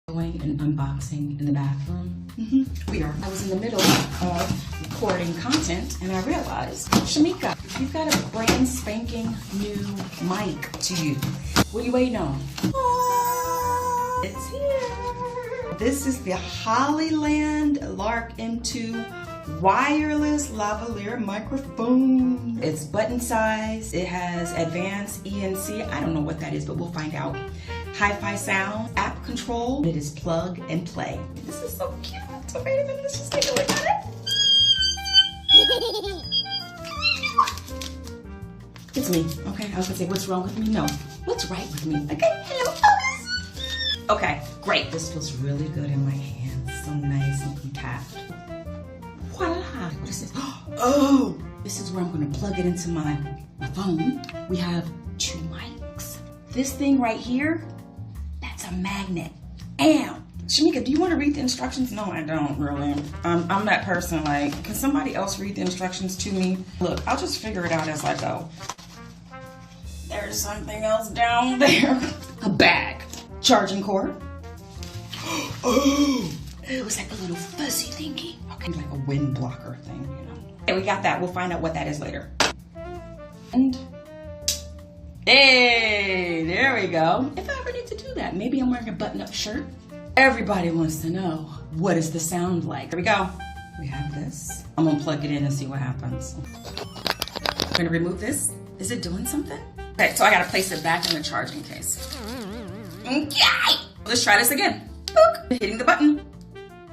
Doing an unboxing in the bathroom. We are. I was in the middle of recording content and I realized, Shamika, you've got a brand spanking new mic to use. What are you waiting on? It's here. This is the Hollyland Lark M2 wireless lavalier microphone. It's button size. It has advanced ENC. I don't know what that is, but we'll find out. Hi-fi sound, app control. It is plug and play. This is so cute. So wait a minute, let's just take a look at it. It's me. Okay, I was gonna say, what's wrong with me? No, what's right with me? Okay, hello, focus. Okay, great. This feels really good in my hands. So nice and compact. Voila. What is this? Oh, this is where I'm gonna plug it into my phone. We have two mics. This thing right here, that's a magnet. And Shamika, do you want to read the instructions? No, I don't really. I'm that person, like, can somebody else read the instructions to me? Look, I'll just figure it out as I go. There's something else down there. A bag. Charging cord. Oh, it was like a little fuzzy thingy. Okay, like a wind blocker thing, you know. Okay, we got that. We'll find out what that is later. And hey, there we go. If I ever need to do that, maybe I'm wearing a button-up shirt. Everybody wants to know, what does the sound like? Here we go. We have this. I'm gonna plug it in and see what happens. I'm gonna remove this. Is it doing something? Okay, so I gotta place it back in the charging case. Okay, let's try this again. Boop. Hitting the button.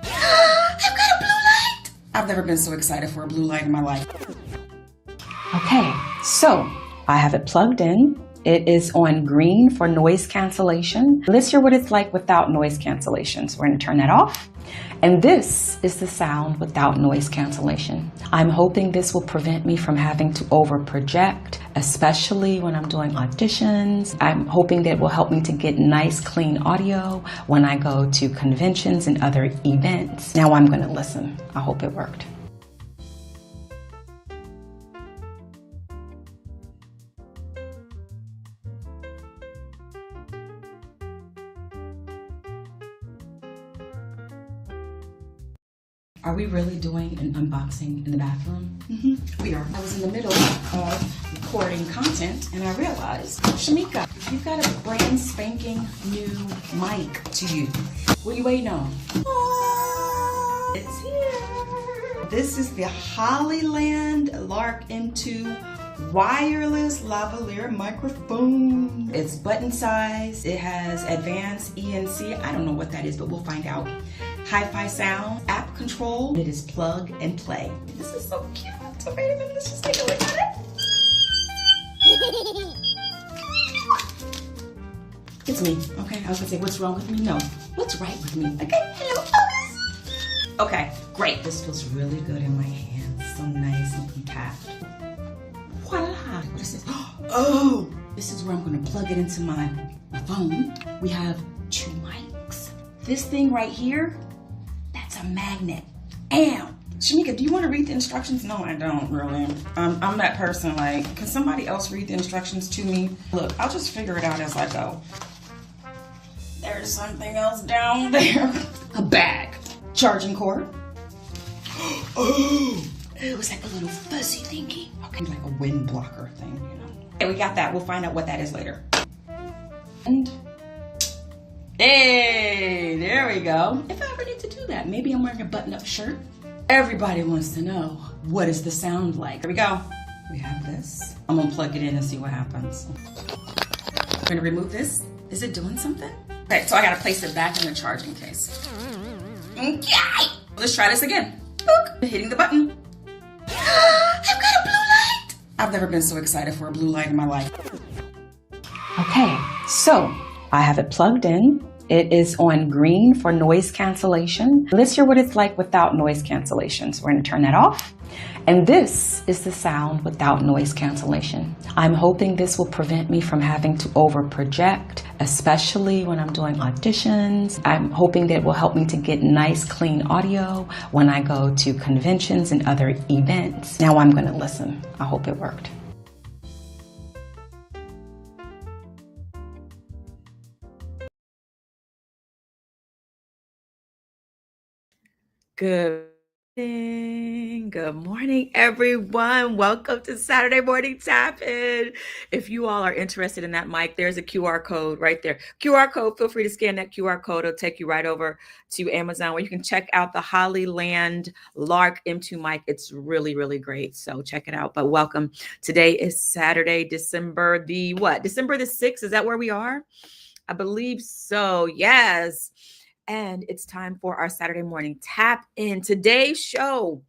I've got a blue light. I've never been so excited for a blue light in my life. Okay, so I have it plugged in. It is on green for noise cancellation. Let's hear what it's like without noise cancellation. So we're gonna turn that off. And this is the sound without noise cancellation. I'm hoping this will prevent me from having to over project, especially when I'm doing auditions. I'm hoping that it will help me to get nice, clean audio when I go to conventions and other events. Now I'm gonna listen. I hope it worked. Are we really doing an unboxing in the bathroom? We are. I was in the middle of recording content and I realized, Shamika, you've got a brand spanking new mic to use. What are you waiting on? It's here. This is the Hollyland Lark M2 wireless lavalier microphone. It's button size. It has advanced ENC. I don't know what that is, but we'll find out. Hi-fi sound, app control. It is plug and play. This is so cute. So wait a minute, let's just take a look at it. It's me. Okay, I was gonna say, what's wrong with me? No, what's right with me? Okay, hello, focus. Okay, great. This feels really good in my hands. So nice and compact. Voila. What is this? Oh, this is where I'm gonna plug it into my phone. We have two mics. This thing right here, that's a magnet. And Shamika, do you want to read the instructions? No, I don't really. I'm that person, like, can somebody else read the instructions to me? Look, I'll just figure it out as I go. There's something else down there. A bag. Charging cord. Oh, it was like a little fuzzy thingy. Okay, like a wind blocker thing, you know. Okay, we got that. We'll find out what that is later. And hey, there we go. If I ever need to do that, maybe I'm wearing a button-up shirt. Everybody wants to know, what does the sound like? Here we go. We have this. I'm gonna plug it in and see what happens. I'm gonna remove this. Is it doing something? Okay, so I gotta place it back in the charging case. Okay, let's try this again. Boop. Hitting the button. I've got a blue light. I've never been so excited for a blue light in my life. Okay, so I have it plugged in. It is on green for noise cancellation. Let's hear what it's like without noise cancellation. So we're gonna turn that off. And this is the sound without noise cancellation. I'm hoping this will prevent me from having to over project, especially when I'm doing auditions. I'm hoping that it will help me to get nice, clean audio when I go to conventions and other events. Now I'm gonna listen. I hope it worked. Good morning. Good morning, everyone. Welcome to Saturday Morning Tap In. If you all are interested in that mic, there's a QR code right there. QR code, feel free to scan that QR code. It'll take you right over to Amazon where you can check out the Hollyland Lark M2 mic. It's really, really great. So check it out. But welcome. Today is Saturday, December the 6th. Is that where we are? I believe so. Yes. And it's time for our Saturday morning tap in. Today's show,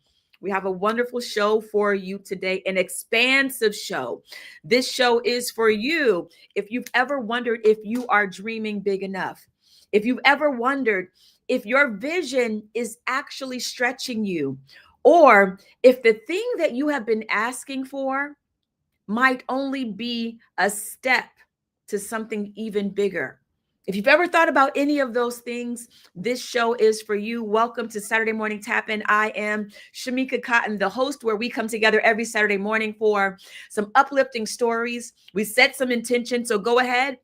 we have a wonderful show for you today, an expansive show. This show is for you. If you've ever wondered if you are dreaming big enough, if you've ever wondered if your vision is actually stretching you, or if the thing that you have been asking for might only be a step to something even bigger. If you've ever thought about any of those things, this show is for you. Welcome to Saturday Morning Tap In. I am Shamika Cotton, the host, where we come together every Saturday morning for some uplifting stories. We set some intention, so go ahead.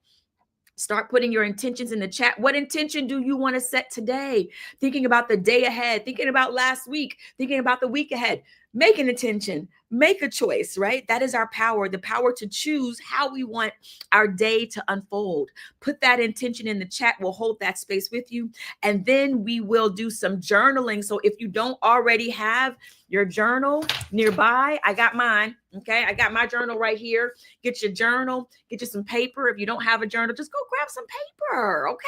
Start putting your intentions in the chat. What intention do you want to set today? Thinking about the day ahead, thinking about last week, thinking about the week ahead. Make an intention, make a choice, right? That is our power, the power to choose how we want our day to unfold. Put that intention in the chat. We'll hold that space with you. And then we will do some journaling. So if you don't already have your journal nearby, I got mine. Okay. I got my journal right here. Get your journal, get you some paper. If you don't have a journal, just go grab some paper. Okay.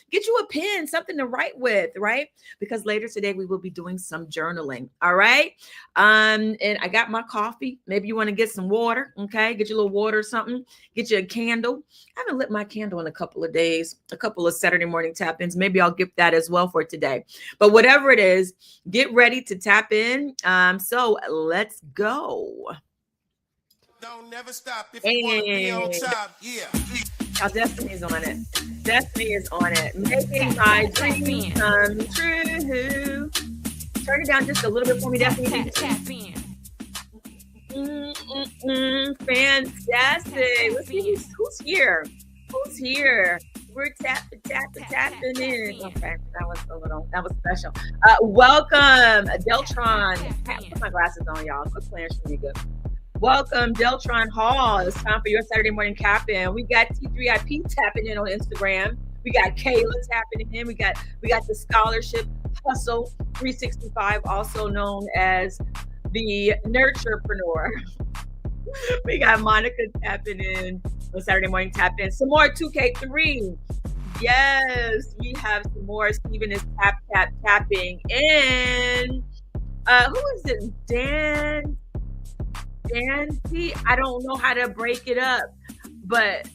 Get you a pen, something to write with, right? Because later today we will be doing some journaling. All right. And I got my coffee. Maybe you want to get some water. Okay. Get you a little water or something. Get you a candle. I haven't lit my candle in a couple of days, a couple of Saturday morning tap-ins. Maybe I'll gift that as well for today. But whatever it is, get ready to tap in. So let's go. Don't never stop if you want to be on top. Yeah. Our Destiny's on it. Destiny is on it. Making my dreams come true. Turn it down just a little bit for me, Destiny. Fantastic. Let's see who's here. Who's here? We're tapping in. Okay, that was special. Welcome, Deltron. I put my glasses on, y'all. Quit playing Shamika. Welcome, Deltron Hall. It's time for your Saturday morning tap in. We got T3IP tapping in on Instagram. We got Kayla tapping in. We got the Scholarship Hustle 365, also known as the Nurturepreneur. We got Monica tapping in on Saturday morning tap in. Some more 2K3. Yes, we have some more. Steven is tapping in. Who is it? Dan. I don't know how to break it up, but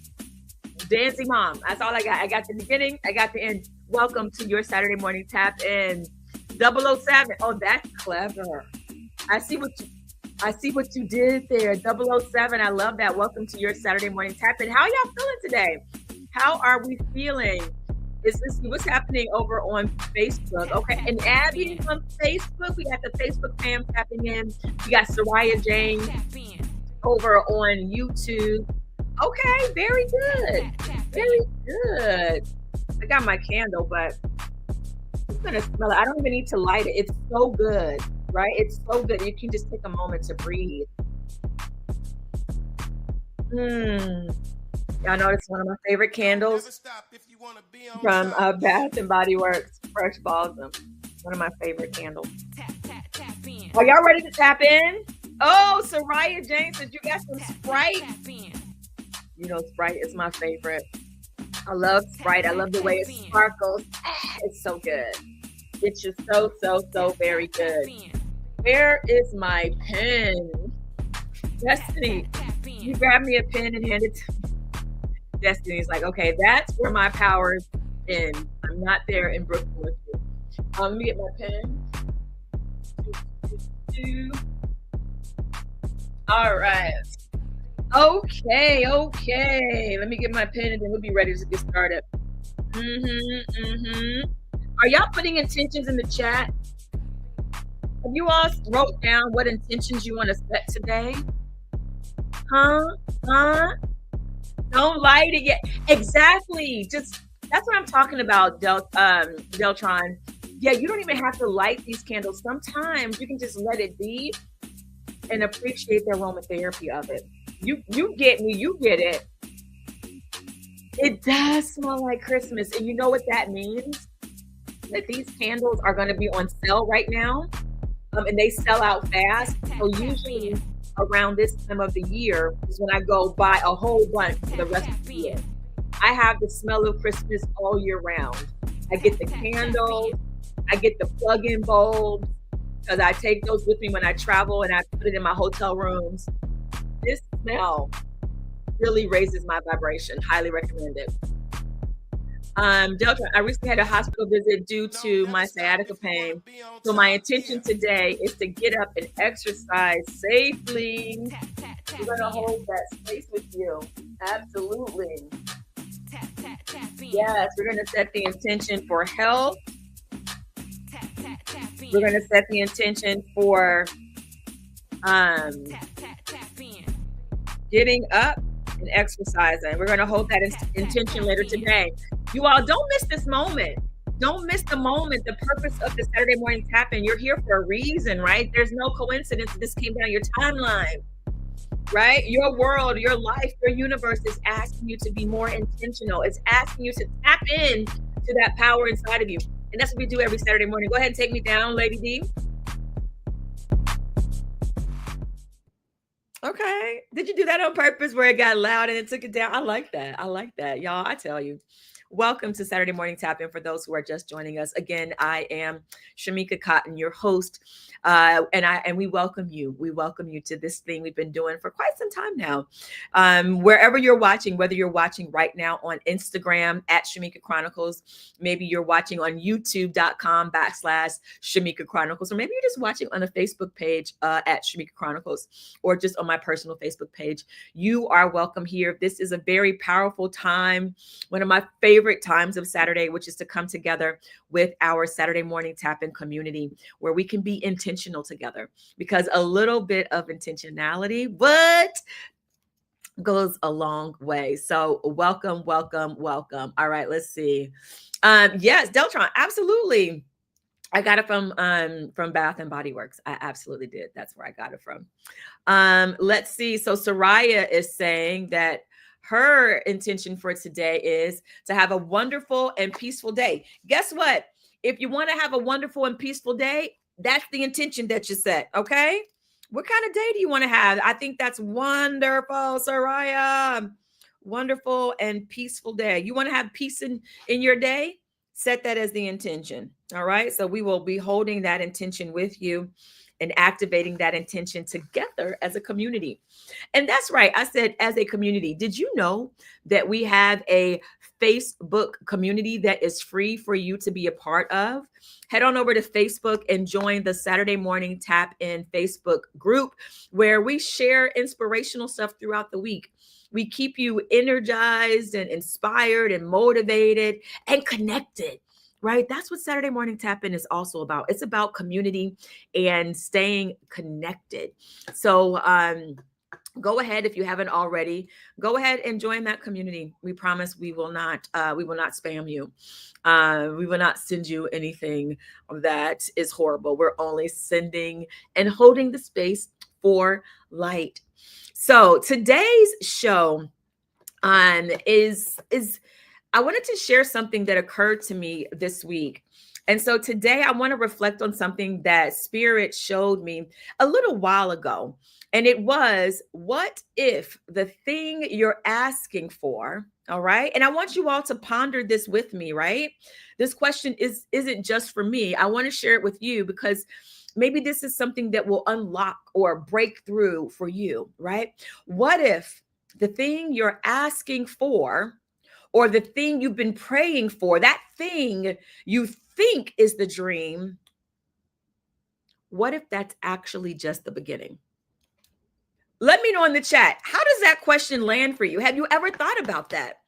Dancy Mom. That's all I got. I got the beginning. I got the end. Welcome to your Saturday morning tap in. 007. Oh, that's clever. I see what you did there. 007. I love that. Welcome to your Saturday morning tap in. How are y'all feeling today? How are we feeling? Is this what's happening over on Facebook? Okay, and Abby on Facebook. We got the Facebook fam tapping in. We got Soraya Jane over on YouTube. Okay, very good. Very good. I got my candle, but I'm gonna smell it. I don't even need to light it. It's so good, right? It's so good. You can just take a moment to breathe. Y'all know it's one of my favorite candles from Bath and Body Works, Fresh Balsam. One of my favorite candles. Are y'all ready to tap in? Oh, Soraya Jane says you got some Sprite. You know, Sprite is my favorite. I love Sprite. I love the way it sparkles. It's so good. It's just so very good. Where is my pen? Destiny, you grab me a pen and hand it to me. Destiny's like, okay, that's where my power is in. I'm not there in Brooklyn with you. Let me get my pen. All right. Okay. Let me get my pen and then we'll be ready to get started. Are y'all putting intentions in the chat? Have you all wrote down what intentions you want to set today? Huh? Don't light it yet. Exactly. Just that's what I'm talking about, Deltron. Yeah, you don't even have to light these candles. Sometimes you can just let it be and appreciate the aromatherapy of it. You get me, you get it. It does smell like Christmas. And you know what that means? That these candles are going to be on sale right now. And they sell out fast. So usually around this time of the year is when I go buy a whole bunch for the rest of the year. I have the smell of Christmas all year round. I get the candles, I get the plug-in bulbs, because I take those with me when I travel and I put it in my hotel rooms. This smell really raises my vibration. Highly recommend it. Delta, I recently had a hospital visit due to my sciatica pain. So my intention today is to get up and exercise safely. We're going to hold that space with you. Absolutely. Yes, we're going to set the intention for health. We're going to set the intention for getting up and exercising. We're going to hold that intention later today. You all don't miss this moment. Don't miss the moment, the purpose of the Saturday morning tap-in. You're here for a reason, right? There's no coincidence this came down your timeline, right? Your world, your life, your universe is asking you to be more intentional. It's asking you to tap in to that power inside of you. And that's what we do every Saturday morning. Go ahead and take me down, Lady D. Okay. Did you do that on purpose where it got loud and it took it down? I like that. I like that. Y'all, I tell you. Welcome to Saturday Morning Tap-In for those who are just joining us. Again, I am Shamika Cotton, your host, and we welcome you. We welcome you to this thing we've been doing for quite some time now. Wherever you're watching, whether you're watching right now on Instagram at Shamika Chronicles, maybe you're watching on youtube.com/Shamika Chronicles, or maybe you're just watching on the Facebook page at Shamika Chronicles, or just on my personal Facebook page. You are welcome here. This is a very powerful time. One of my favorite times of Saturday, which is to come together with our Saturday morning tap-in community where we can be intentional together, because a little bit of intentionality, but goes a long way. So welcome, welcome, welcome. All right, let's see. Yes, Deltron, absolutely. I got it from Bath and Body Works. I absolutely did. That's where I got it from. Let's see. So Soraya is saying that her intention for today is to have a wonderful and peaceful day. Guess what? If you want to have a wonderful and peaceful day, that's the intention that you set. Okay. What kind of day do you want to have? I think that's wonderful, Soraya. Wonderful and peaceful day. You want to have peace in your day? Set that as the intention. All right. So we will be holding that intention with you and activating that intention together as a community. And that's right. I said as a community. Did you know that we have a Facebook community that is free for you to be a part of? Head on over to Facebook and join the Saturday Morning Tap-In Facebook group, where we share inspirational stuff throughout the week. We keep you energized and inspired and motivated and connected. Right? That's what Saturday Morning Tap-In is also about. It's about community and staying connected. So go ahead, if you haven't already, go ahead and join that community. We promise we will not spam you. We will not send you anything that is horrible. We're only sending and holding the space for light. So today's show is I wanted to share something that occurred to me this week. And so today I want to reflect on something that Spirit showed me a little while ago. And it was, what if the thing you're asking for, all right? And I want you all to ponder this with me, right? This question isn't just for me. I want to share it with you because maybe this is something that will unlock or break through for you, right? What if the thing you're asking for, or the thing you've been praying for, that thing you think is the dream, what if that's actually just the beginning? Let me know in the chat. How does that question land for you? Have you ever thought about that?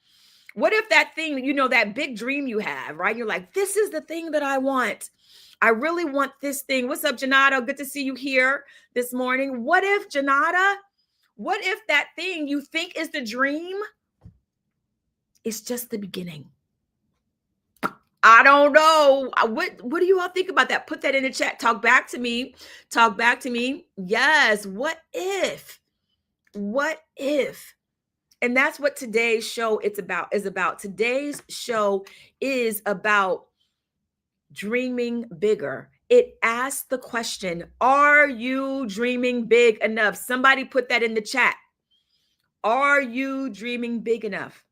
What if that thing, that big dream you have, right? You're like, this is the thing that I want. I really want this thing. What's up, Janata? Good to see you here this morning. What if, Janata, what if that thing you think is the dream, it's just the beginning? I don't know. What do you all think about that? Put that in the chat. Talk back to me. Talk back to me. Yes. What if? What if? And that's what today's show is about. Today's show is about dreaming bigger. It asks the question, are you dreaming big enough? Somebody put that in the chat. Are you dreaming big enough?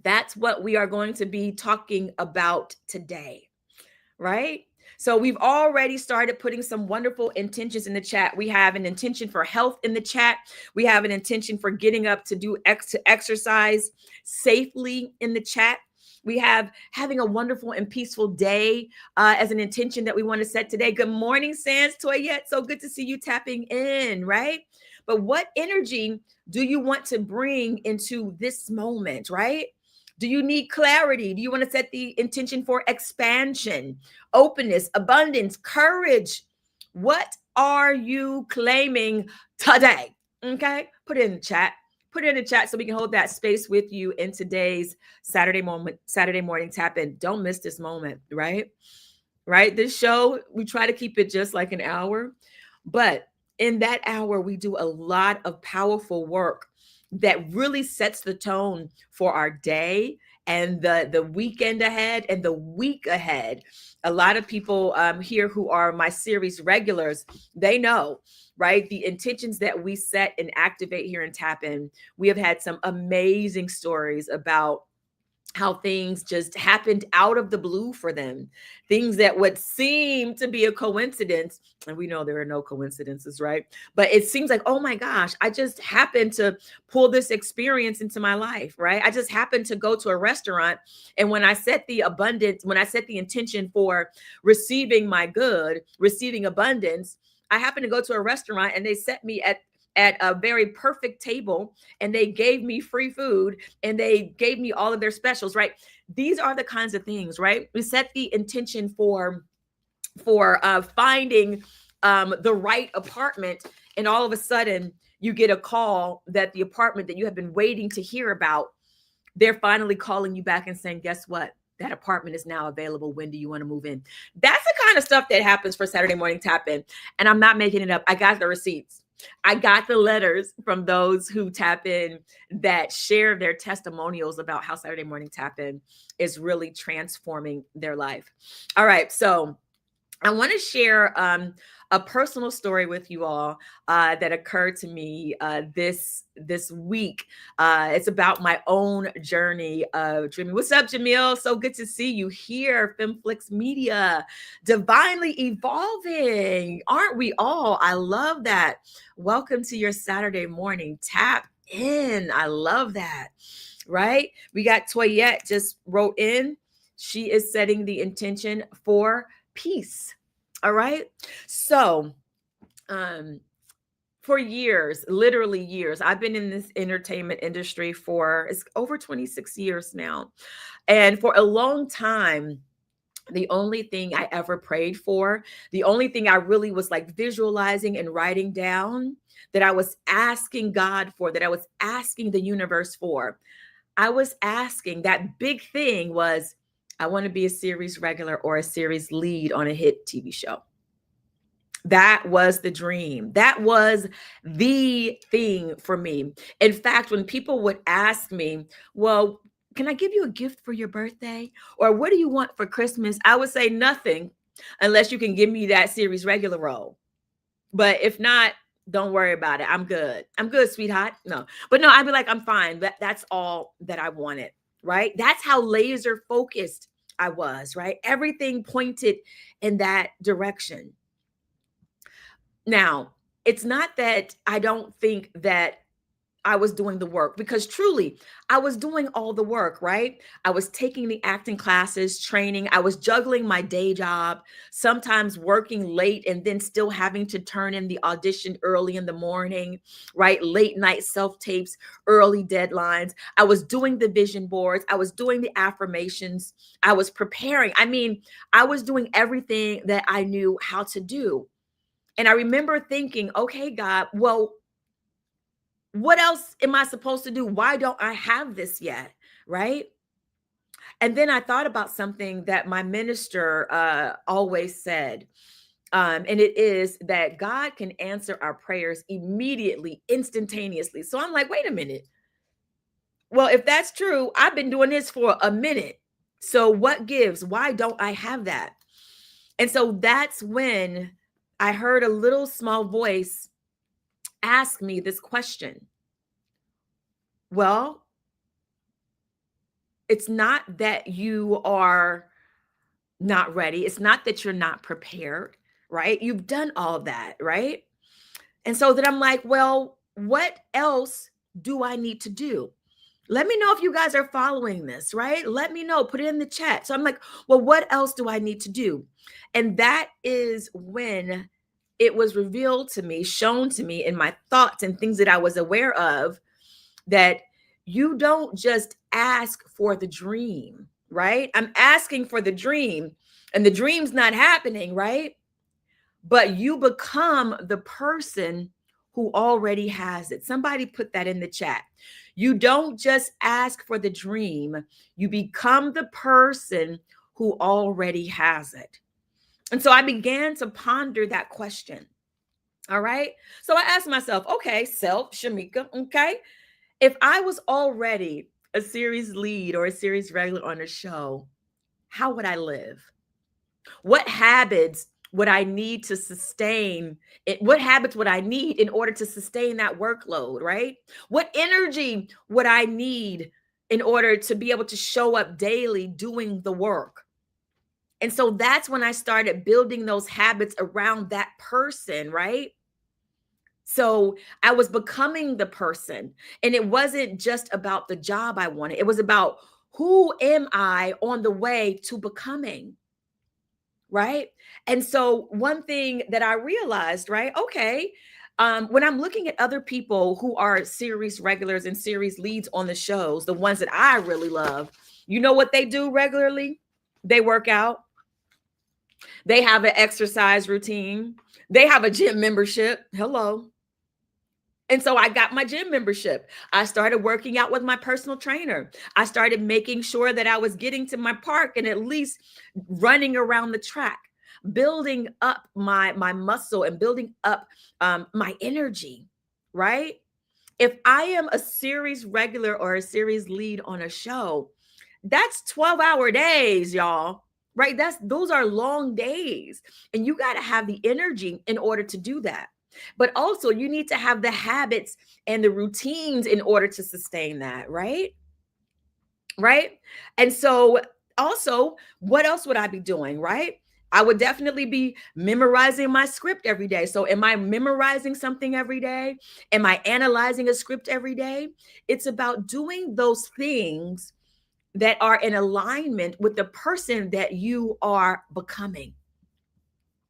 That's what we are going to be talking about today, right? So we've already started putting some wonderful intentions in the chat. We have an intention for health in the chat. We have an intention for getting up to exercise safely in the chat. We have having a wonderful and peaceful day as an intention that we want to set today. Good morning, Sans Toyette. So good to see you tapping in, right? But what energy do you want to bring into this moment, right? Do you need clarity? Do you want to set the intention for expansion, openness, abundance, courage? What are you claiming today? Okay, put it in the chat. Put it in the chat so we can hold that space with you in today's Saturday morning tap in. Don't miss this moment, right? Right? This show, we try to keep it just like an hour, but in that hour, we do a lot of powerful work that really sets the tone for our day and the weekend ahead and the week ahead. A lot of people here who are my series regulars, they know, right? The intentions that we set and activate here in Tap In. We have had some amazing stories about how things just happened out of the blue for them. Things that would seem to be a coincidence. And we know there are no coincidences, right? But it seems like, oh my gosh, I just happened to pull this experience into my life, right? I just happened to go to a restaurant. And when I set the intention for receiving my good, receiving abundance, I happened to go to a restaurant and they set me at a very perfect table and they gave me free food and they gave me all of their specials, right? These are the kinds of things, right? We set the intention for finding the right apartment, and all of a sudden you get a call that the apartment that you have been waiting to hear about, they're finally calling you back and saying, guess what? That apartment is now available. When do you want to move in? That's the kind of stuff that happens for Saturday Morning Tap In. And I'm not making it up. I got the receipts. I got the letters from those who tap in that share their testimonials about how Saturday Morning Tap In is really transforming their life. All right. So I want to share a personal story with you all that occurred to me this week. It's about my own journey of dreaming. What's up, Jamil? So good to see you here. Femflix Media, divinely evolving. Aren't we all? I love that. Welcome to your Saturday morning tap in. I love that. Right? We got Toyette just wrote in. She is setting the intention for peace. All right. So, for years, literally years, I've been in this entertainment industry for it's over 26 years now. And for a long time, the only thing I ever prayed for, the only thing I really was like visualizing and writing down that I was asking God for, that I was asking the universe for, I was asking that big thing was, I want to be a series regular or a series lead on a hit TV show. That was the dream. That was the thing for me. In fact, when people would ask me, well, can I give you a gift for your birthday? Or what do you want for Christmas? I would say nothing unless you can give me that series regular role. But if not, don't worry about it. I'm good. I'm good, sweetheart. No, but no, I'd be like, I'm fine. That's all that I wanted, right? That's how laser focused I was, right? Everything pointed in that direction. Now, it's not that I don't think that I was doing the work, because truly I was doing all the work, right? I was taking the acting classes, training. I was juggling my day job, sometimes working late and then still having to turn in the audition early in the morning, right? Late night self-tapes, early deadlines. I was doing the vision boards. I was doing the affirmations. I was preparing. I mean, I was doing everything that I knew how to do. And I remember thinking, okay, God, well, what else am I supposed to do? Why don't I have this yet? Right? And then I thought about something that my minister always said. And it is that God can answer our prayers immediately, instantaneously. So I'm like, wait a minute. Well, if that's true, I've been doing this for a minute. So what gives? Why don't I have that? And so that's when I heard a little small voice ask me this question. Well, it's not that you are not ready. It's not that you're not prepared, right? You've done all of that, right? And so then I'm like, well, what else do I need to do? Let me know if you guys are following this, right? Let me know, put it in the chat. So I'm like, well, what else do I need to do? And that is when it was revealed to me, shown to me in my thoughts and things that I was aware of, that you don't just ask for the dream, right? I'm asking for the dream and the dream's not happening, right? But you become the person who already has it. Somebody put that in the chat. You don't just ask for the dream, you become the person who already has it. And so I began to ponder that question. All right. So I asked myself, okay, Shamika, okay, if I was already a series lead or a series regular on a show, how would I live? What habits would I need to sustain it? What habits would I need in order to sustain that workload, right? What energy would I need in order to be able to show up daily doing the work? And so that's when I started building those habits around that person, right? So I was becoming the person, and it wasn't just about the job I wanted. It was about, who am I on the way to becoming? Right. And so one thing that I realized, right? Okay. When I'm looking at other people who are series regulars and series leads on the shows, the ones that I really love, you know what they do regularly? They work out. They have an exercise routine. They have a gym membership. Hello. And so I got my gym membership. I started working out with my personal trainer. I started making sure that I was getting to my park and at least running around the track, building up my muscle and building up my energy, right? If I am a series regular or a series lead on a show, that's 12-hour days, y'all. Right? Those are long days. And you got to have the energy in order to do that. But also you need to have the habits and the routines in order to sustain that, right? Right? And so also, what else would I be doing, right? I would definitely be memorizing my script every day. So am I memorizing something every day? Am I analyzing a script every day? It's about doing those things that are in alignment with the person that you are becoming.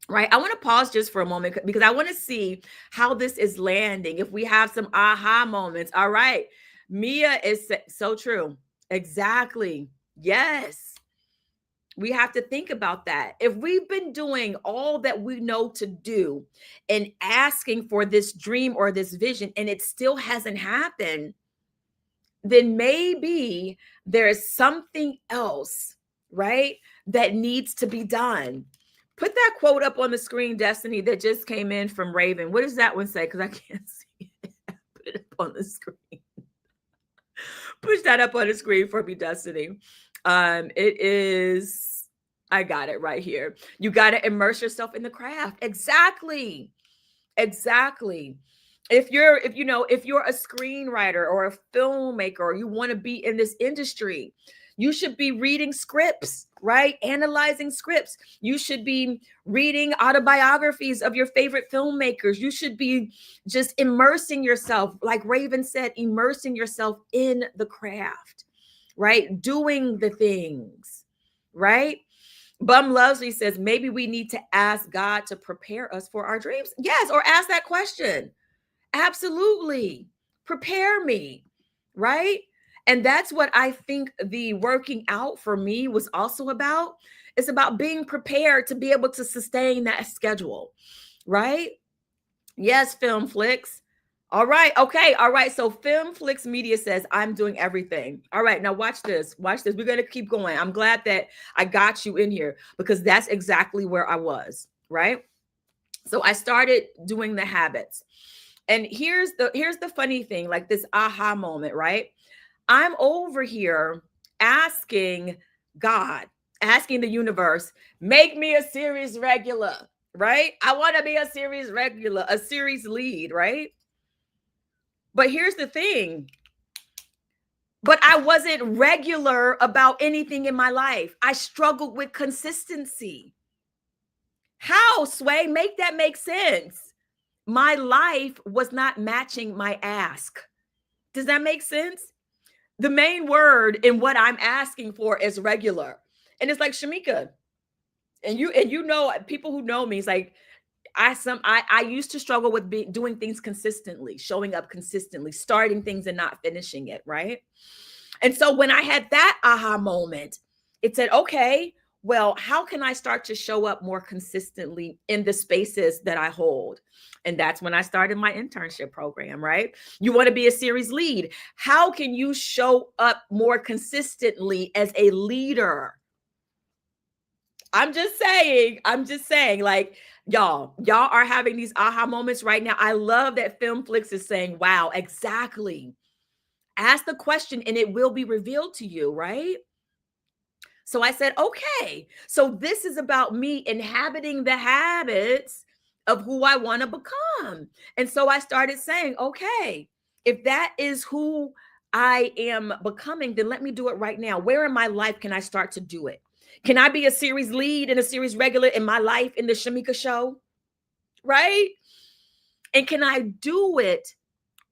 Right. I want to pause just for a moment because I want to see how this is landing. If we have some aha moments. All right. Mia is so true. Exactly. Yes. We have to think about that. If we've been doing all that we know to do and asking for this dream or this vision and it still hasn't happened, then maybe there's something else, right, that needs to be done. Put that quote up on the screen, Destiny, that just came in from Raven. What does that one say? Because I can't see it. Put it up on the screen. Push that up on the screen for me, Destiny. It is, I got it right here. You got to immerse yourself in the craft. Exactly. Exactly. If you're a screenwriter or a filmmaker, or you want to be in this industry, you should be reading scripts, right? Analyzing scripts. You should be reading autobiographies of your favorite filmmakers. You should be just immersing yourself, like Raven said, immersing yourself in the craft, right? Doing the things, right? Bum Lovely says, maybe we need to ask God to prepare us for our dreams. Yes, or ask that question. Absolutely. Prepare me, right? And that's what I think the working out for me was also about. It's about being prepared to be able to sustain that schedule, right? Yes, Film Flicks. All right. Okay. All right. So Filmflix Media says I'm doing everything. All right. Now watch this. Watch this. We're going to keep going. I'm glad that I got you in here because that's exactly where I was. Right. So I started doing the habits. And here's the funny thing, like this aha moment, right? I'm over here asking God, asking the universe, make me a series regular, right? I want to be a series regular, a series lead, right? But here's the thing. But I wasn't regular about anything in my life. I struggled with consistency. How, Sway? Make that make sense. My life was not matching my ask. Does that make sense? The main word in what I'm asking for is regular. And it's like, Shamika, and you know, people who know me, it's like, I used to struggle with doing things consistently, showing up consistently, starting things and not finishing it, right? And so when I had that aha moment, it said, okay, well, how can I start to show up more consistently in the spaces that I hold? And that's when I started my internship program, right? You want to be a series lead. How can you show up more consistently as a leader? I'm just saying, like, y'all are having these aha moments right now. I love that Filmflix is saying, wow, exactly. Ask the question and it will be revealed to you, right? So I said, okay, so this is about me inhabiting the habits of who I want to become. And so I started saying, okay, if that is who I am becoming, then let me do it right now. Where in my life can I start to do it? Can I be a series lead and a series regular in my life in the Shamika show? Right? And can I do it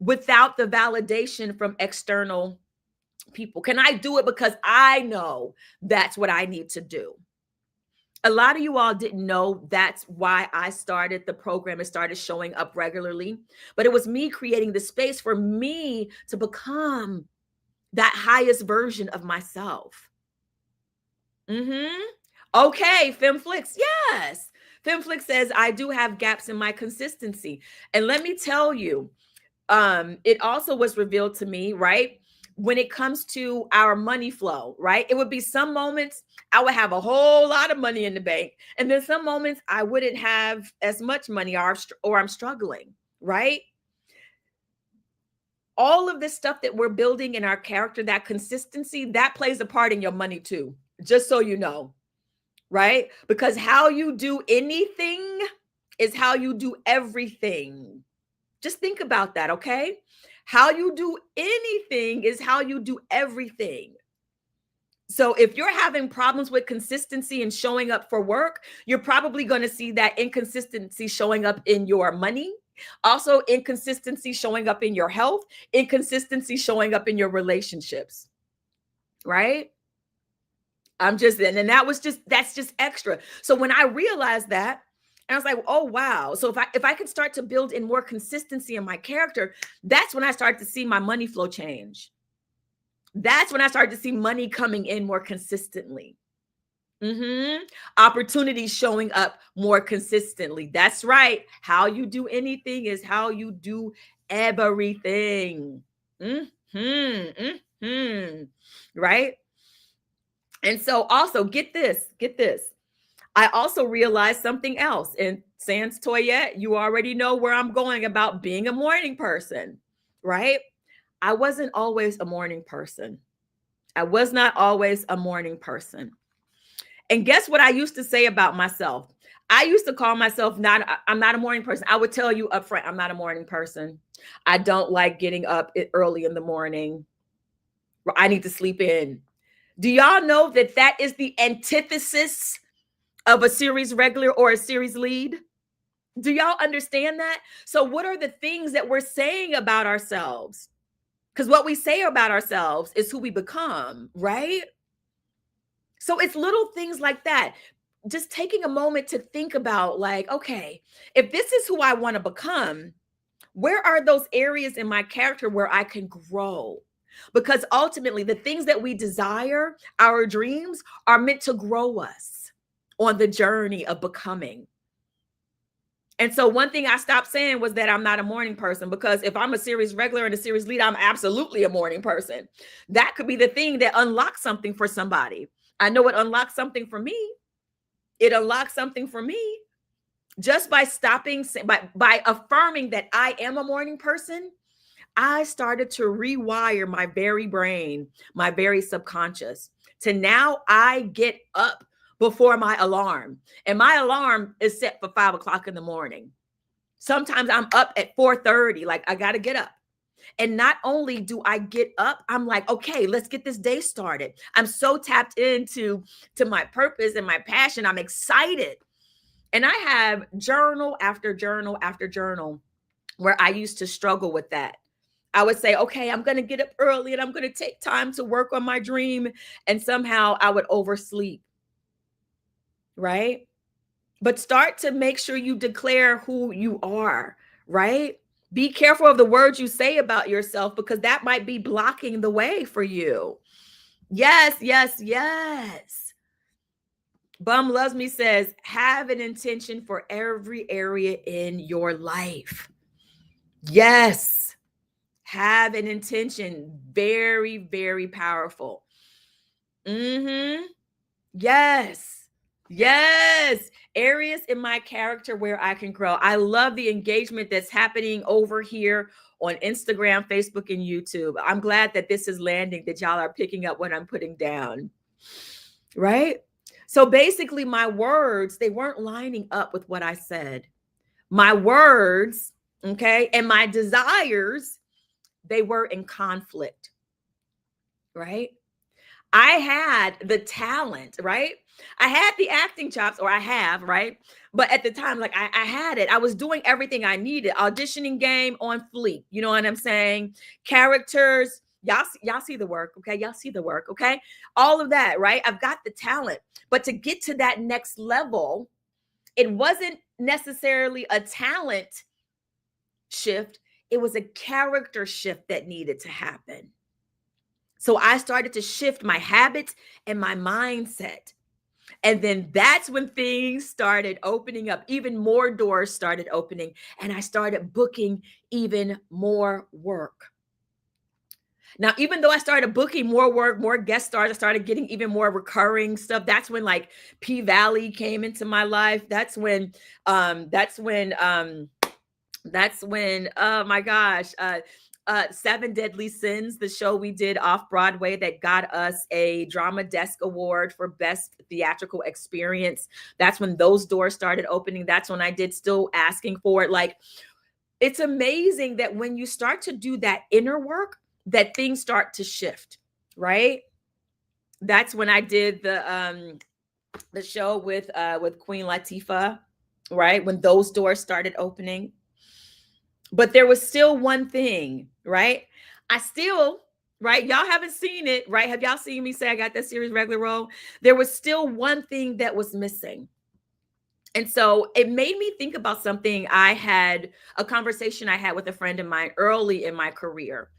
without the validation from external people? Can I do it because I know that's what I need to do? A lot of you all didn't know that's why I started the program and started showing up regularly. But it was me creating the space for me to become that highest version of myself. Okay, Femflix, yes. Femflix says, I do have gaps in my consistency. And let me tell you, it also was revealed to me, right? When it comes to our money flow, right? It would be some moments I would have a whole lot of money in the bank. And then some moments I wouldn't have as much money or I'm struggling, right? All of this stuff that we're building in our character, that consistency, that plays a part in your money too, just so you know, right? Because how you do anything is how you do everything. Just think about that, okay? How you do anything is how you do everything. So if you're having problems with consistency and showing up for work, you're probably going to see that inconsistency showing up in your money. Also, inconsistency showing up in your health, inconsistency showing up in your relationships, right? And that's just extra. So when I realized that, and I was like, oh, wow. So if I could start to build in more consistency in my character, that's when I started to see my money flow change. That's when I started to see money coming in more consistently. Opportunities showing up more consistently. That's right. How you do anything is how you do everything. Right? And so also get this. I also realized something else. And sans Toyette, you already know where I'm going about being a morning person, right? I wasn't always a morning person. I was not always a morning person. And guess what I used to say about myself? I used to call myself I'm not a morning person. I would tell you up front, I'm not a morning person. I don't like getting up early in the morning. I need to sleep in. Do y'all know that that is the antithesis of a series regular or a series lead? Do y'all understand that? So what are the things that we're saying about ourselves? Because what we say about ourselves is who we become, right? So it's little things like that. Just taking a moment to think about, like, okay, if this is who I want to become, where are those areas in my character where I can grow? Because ultimately, the things that we desire, our dreams, are meant to grow us on the journey of becoming. And so one thing I stopped saying was that I'm not a morning person, because if I'm a series regular and a series lead, I'm absolutely a morning person. That could be the thing that unlocks something for somebody. I know it unlocks something for me. It unlocks something for me just by stopping, by affirming that I am a morning person. I started to rewire my very brain, my very subconscious, to now I get up before my alarm. And my alarm is set for 5 o'clock in the morning. Sometimes I'm up at 4:30, like I got to get up. And not only do I get up, I'm like, okay, let's get this day started. I'm so tapped into my purpose and my passion. I'm excited. And I have journal after journal after journal where I used to struggle with that. I would say, okay, I'm going to get up early and I'm going to take time to work on my dream. And somehow I would oversleep. Right? But start to make sure you declare who you are, right? Be careful of the words you say about yourself, because that might be blocking the way for you. Yes, yes, yes. Bum Loves Me says, have an intention for every area in your life. Yes. Have an intention. Very, very powerful. Yes. Yes. Areas in my character where I can grow. I love the engagement that's happening over here on Instagram, Facebook, and YouTube. I'm glad that this is landing, that y'all are picking up what I'm putting down. Right? So basically, my words, they weren't lining up with what I said. My words, okay, and my desires, they were in conflict. Right? I had the talent, right? I had the acting chops, or I have, right? But at the time, like I had it. I was doing everything I needed. Auditioning game on fleek. You know what I'm saying? Characters, y'all see the work, okay? Y'all see the work, okay? All of that, right? I've got the talent. But to get to that next level, it wasn't necessarily a talent shift. It was a character shift that needed to happen. So I started to shift my habits and my mindset. And then that's when things started opening up. Even more doors started opening, and I started booking even more work. Now, even though I started booking more work, more guest stars, I started getting even more recurring stuff. That's when like P Valley came into my life. That's when, oh my gosh, Seven Deadly Sins, the show we did off Broadway that got us a Drama Desk Award for Best Theatrical Experience. That's when those doors started opening. That's when I did Still Asking for It. Like, it's amazing that when you start to do that inner work, that things start to shift, right? That's when I did the show with Queen Latifah, right? When those doors started opening. But there was still one thing, right? Right? Y'all haven't seen it, right? Have y'all seen me say I got that series regular role? There was still one thing that was missing. And so it made me think about something a conversation I had with a friend of mine early in my career.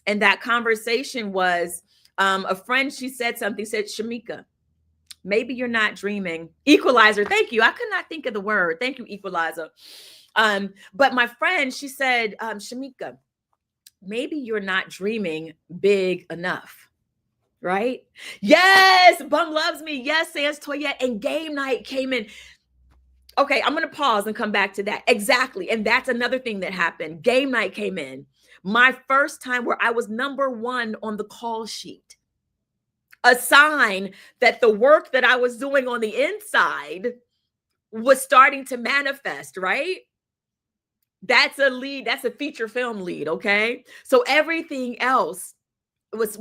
And that conversation was a friend, she said, Shamika, maybe you're not dreaming. Equalizer. Thank you. I could not think of the word. Thank you, Equalizer. But my friend, she said, Shamika, maybe you're not dreaming big enough, right? Yes, Bum Loves Me. Yes, Sans Toyette. And game night came in. Okay, I'm going to pause and come back to that. Exactly. And that's another thing that happened. Game night came in. My first time where I was number one on the call sheet. A sign that the work that I was doing on the inside was starting to manifest, right? That's a lead. That's a feature film lead. Okay. So everything else was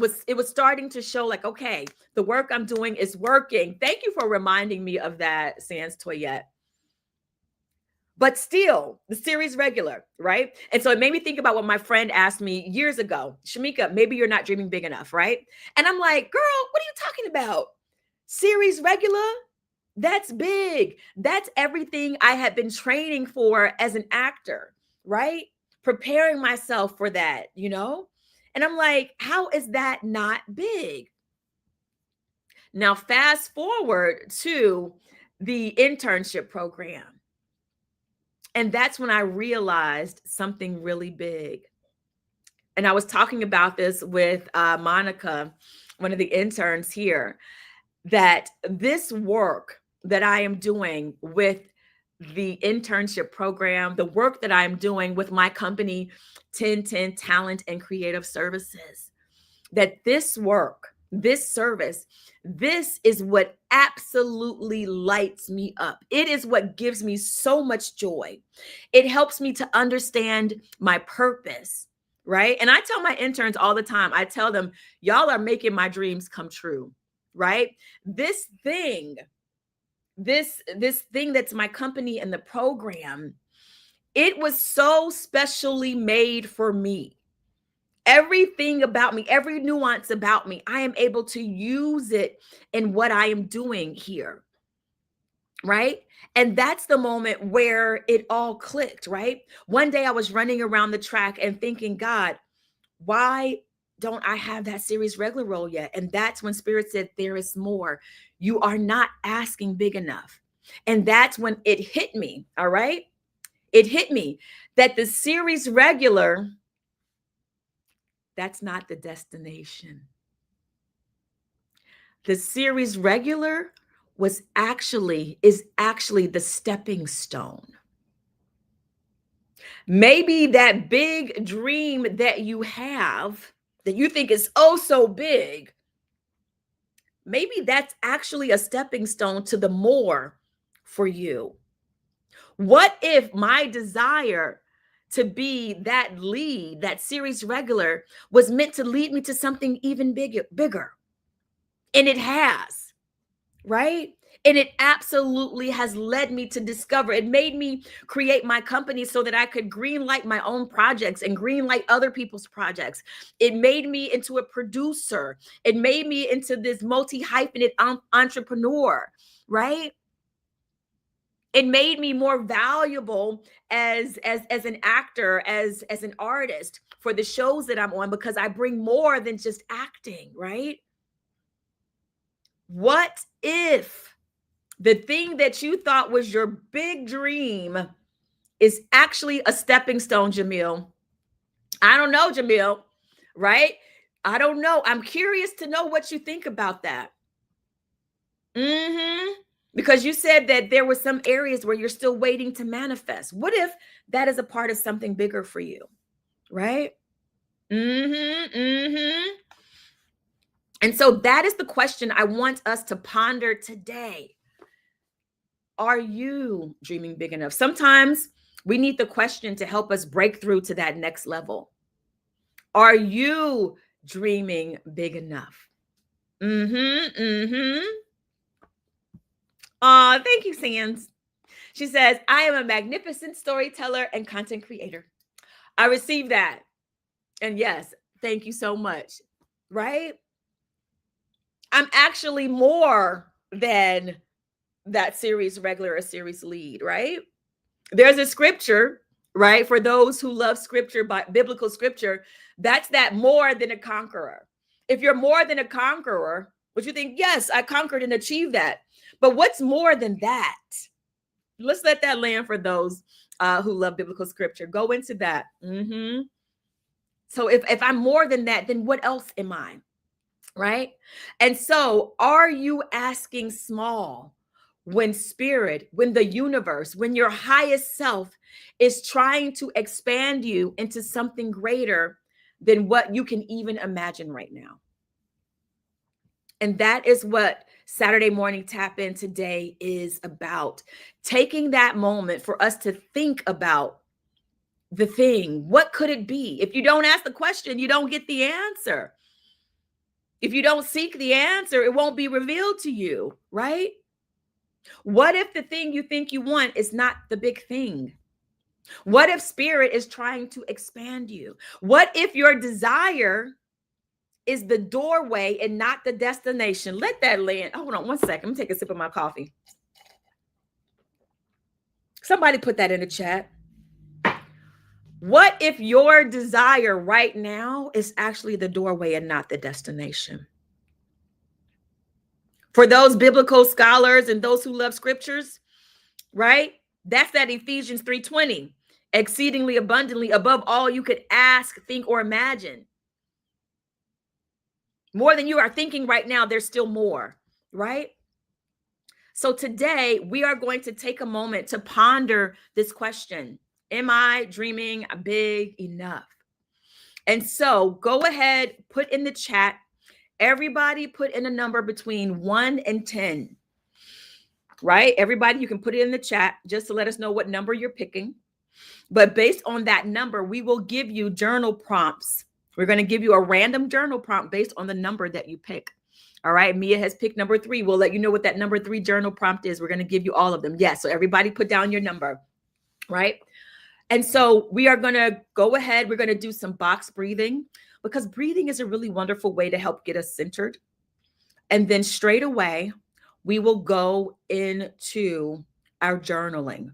starting to show like, okay, the work I'm doing is working. Thank you for reminding me of that, Sans Toyette. But still, the series regular, right? And so it made me think about what my friend asked me years ago. Shamika, maybe you're not dreaming big enough, right? And I'm like, girl, what are you talking about? Series regular? That's big. That's everything I had been training for as an actor, right? Preparing myself for that, you know? And I'm like, how is that not big? Now, fast forward to the internship program. And that's when I realized something really big. And I was talking about this with Monica, one of the interns here, that this work that I am doing with the internship program, the work that I'm doing with my company, 1010 Talent and Creative Services, that this work, this service, this is what absolutely lights me up. It is what gives me so much joy. It helps me to understand my purpose, right? And I tell my interns all the time, I tell them, y'all are making my dreams come true, right? This thing that's my company and the program, it was so specially made for me. Everything about me, every nuance about me, I am able to use it in what I am doing here, right? And that's the moment where it all clicked, right? One day I was running around the track and thinking, God, why don't I have that series regular role yet? And that's when Spirit said, there is more. You are not asking big enough. And that's when it hit me, all right? It hit me that the series regular, that's not the destination. The series regular is actually the stepping stone. Maybe that big dream that you have that you think is oh so big, maybe that's actually a stepping stone to the more for you. What if my desire to be that lead, that series regular, was meant to lead me to something even bigger? And it has, right? And it absolutely has led me to discover. It made me create my company so that I could greenlight my own projects and greenlight other people's projects. It made me into a producer. It made me into this multi-hyphenate entrepreneur, right? It made me more valuable as an actor, as an artist for the shows that I'm on, because I bring more than just acting, right? What if the thing that you thought was your big dream is actually a stepping stone, Jamil? I don't know, Jamil, right? I don't know. I'm curious to know what you think about that. Because you said that there were some areas where you're still waiting to manifest. What if that is a part of something bigger for you, right? And so that is the question I want us to ponder today. Are you dreaming big enough? Sometimes we need the question to help us break through to that next level. Are you dreaming big enough? Thank you, Sands. She says, I am a magnificent storyteller and content creator. I received that. And yes, thank you so much. Right? I'm actually more than that series regular or series lead, right? There's a scripture, right? For those who love scripture, biblical scripture, that's that more than a conqueror. If you're more than a conqueror, would you think, yes, I conquered and achieved that? But what's more than that? Let's let that land for those who love biblical scripture. Go into that. So if I'm more than that, then what else am I? Right? And so are you asking small when spirit, when the universe, when your highest self is trying to expand you into something greater than what you can even imagine right now? And that is what Saturday Morning Tap In today is about. Taking that moment for us to think about the thing. What could it be? If you don't ask the question, you don't get the answer. If you don't seek the answer, it won't be revealed to you, right? What if the thing you think you want is not the big thing? What if spirit is trying to expand you? What if your desire is the doorway and not the destination? Let that land. Hold on one second. Let me take a sip of my coffee. Somebody put that in the chat. What if your desire right now is actually the doorway and not the destination? For those biblical scholars and those who love scriptures, right? That's that Ephesians 3:20, exceedingly abundantly above all you could ask, think, or imagine. More than you are thinking right now, there's still more, right? So today we are going to take a moment to ponder this question. Am I dreaming big enough? And so go ahead, put in the chat. Everybody put in a number between 1 and 10, right? Everybody, you can put it in the chat just to let us know what number you're picking. But based on that number, we will give you journal prompts. We're going to give you a random journal prompt based on the number that you pick. All right. Mia has picked number 3. We'll let you know what that number 3 journal prompt is. We're going to give you all of them. Yes. So everybody put down your number. Right. And so we are going to go ahead. We're going to do some box breathing, because breathing is a really wonderful way to help get us centered. And then straight away, we will go into our journaling.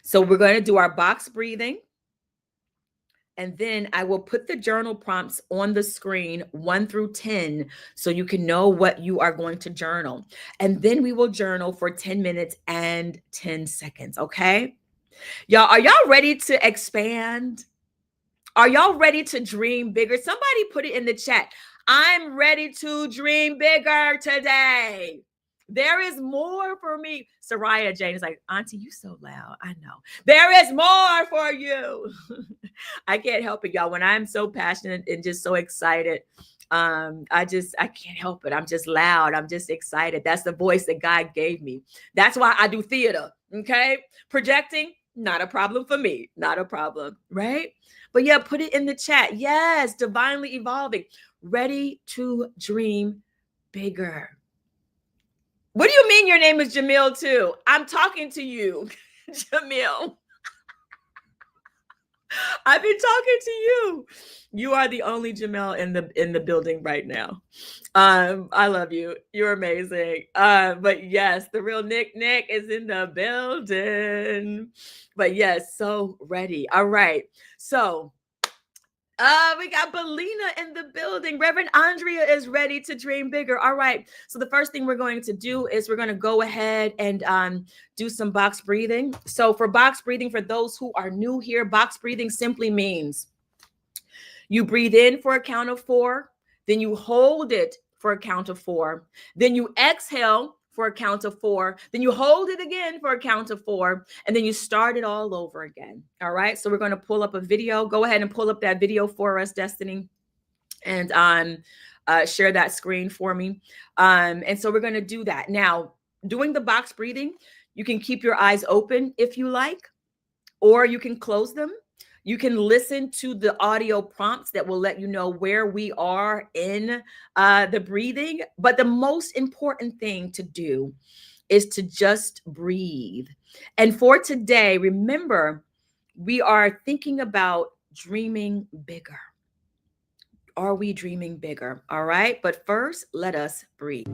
So we're going to do our box breathing. And then I will put the journal prompts on the screen 1 through 10 so you can know what you are going to journal. And then we will journal for 10 minutes and 10 seconds. Okay. Y'all, are y'all ready to expand? Are y'all ready to dream bigger? Somebody put it in the chat. I'm ready to dream bigger today. There is more for me. Soraya Jane is like, Auntie, you so loud. I know. There is more for you. I can't help it, y'all. When I'm so passionate and just so excited, I can't help it. I'm just loud. I'm just excited. That's the voice that God gave me. That's why I do theater. Okay. Projecting, not a problem for me. Not a problem. Right. But yeah, put it in the chat. Yes. Divinely evolving. Ready to dream bigger. What do you mean your name is Jamil too? I'm talking to you, Jamil. I've been talking to you. You are the only Jamel in the building right now. I love you. You're amazing. But yes, the real Nick is in the building. But yes, so ready. All right. So we got Belina in the building. Reverend Andrea is ready to dream bigger. All right. So the first thing we're going to do is we're going to go ahead and do some box breathing. So for box breathing, for those who are new here, box breathing simply means you breathe in for a count of 4, then you hold it for a count of 4, then you exhale for a count of 4, then you hold it again for a count of 4, and then you start it all over again. All right. So we're going to pull up a video. Go ahead and pull up that video for us, Destiny, and share that screen for me. And so we're going to do that. Now, doing the box breathing, you can keep your eyes open if you like, or you can close them. You can listen to the audio prompts that will let you know where we are in the breathing. But the most important thing to do is to just breathe. And for today, remember, we are thinking about dreaming bigger. Are we dreaming bigger? All right. But first, let us breathe.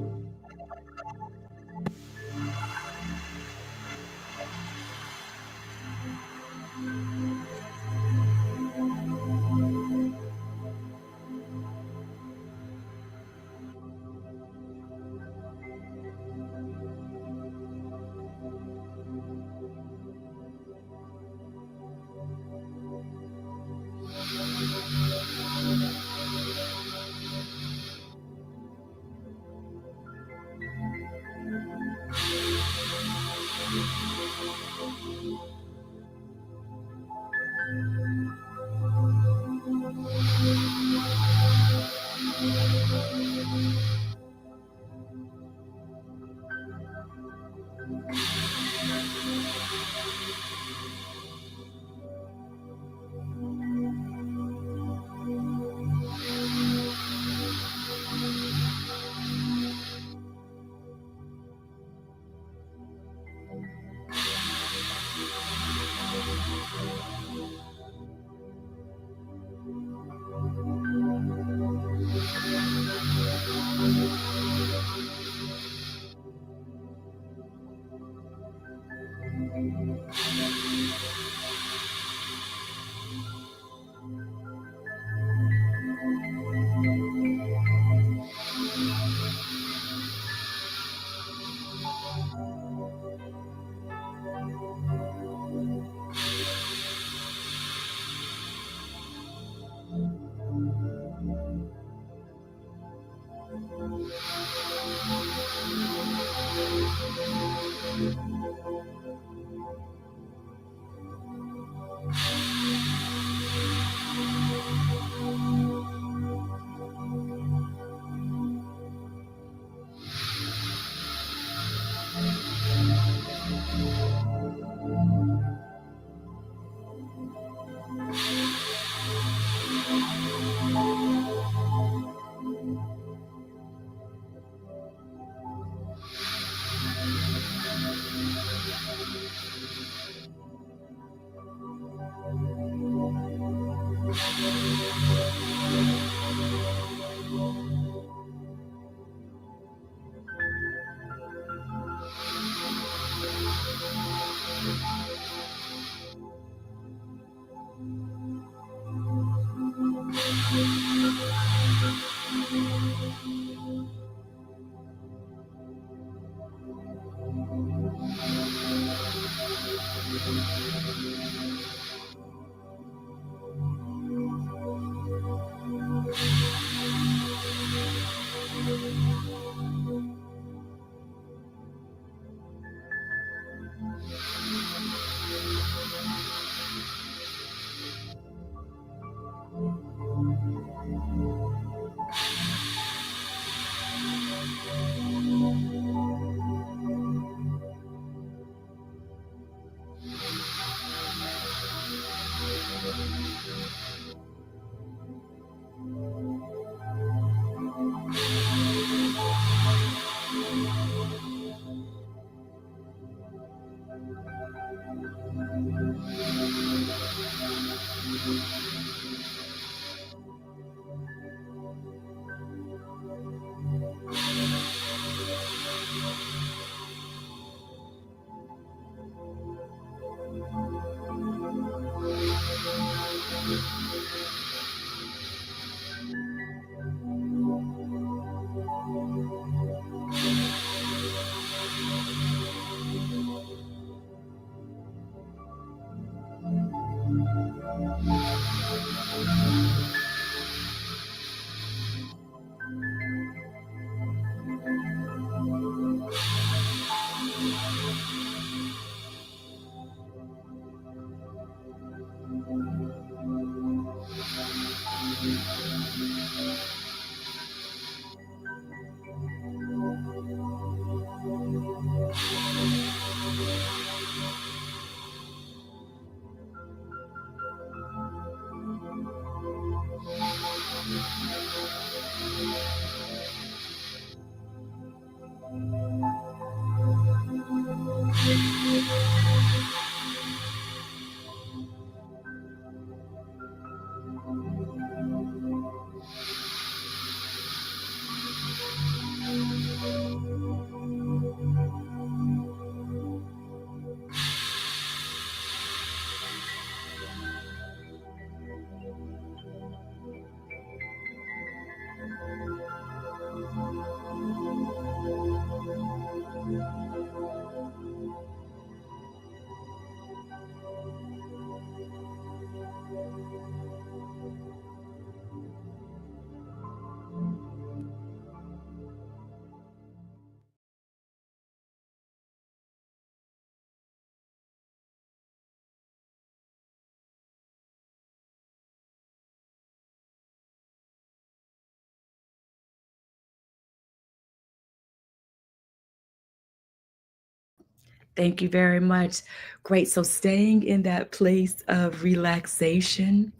Thank you very much. Great. So staying in that place of relaxation,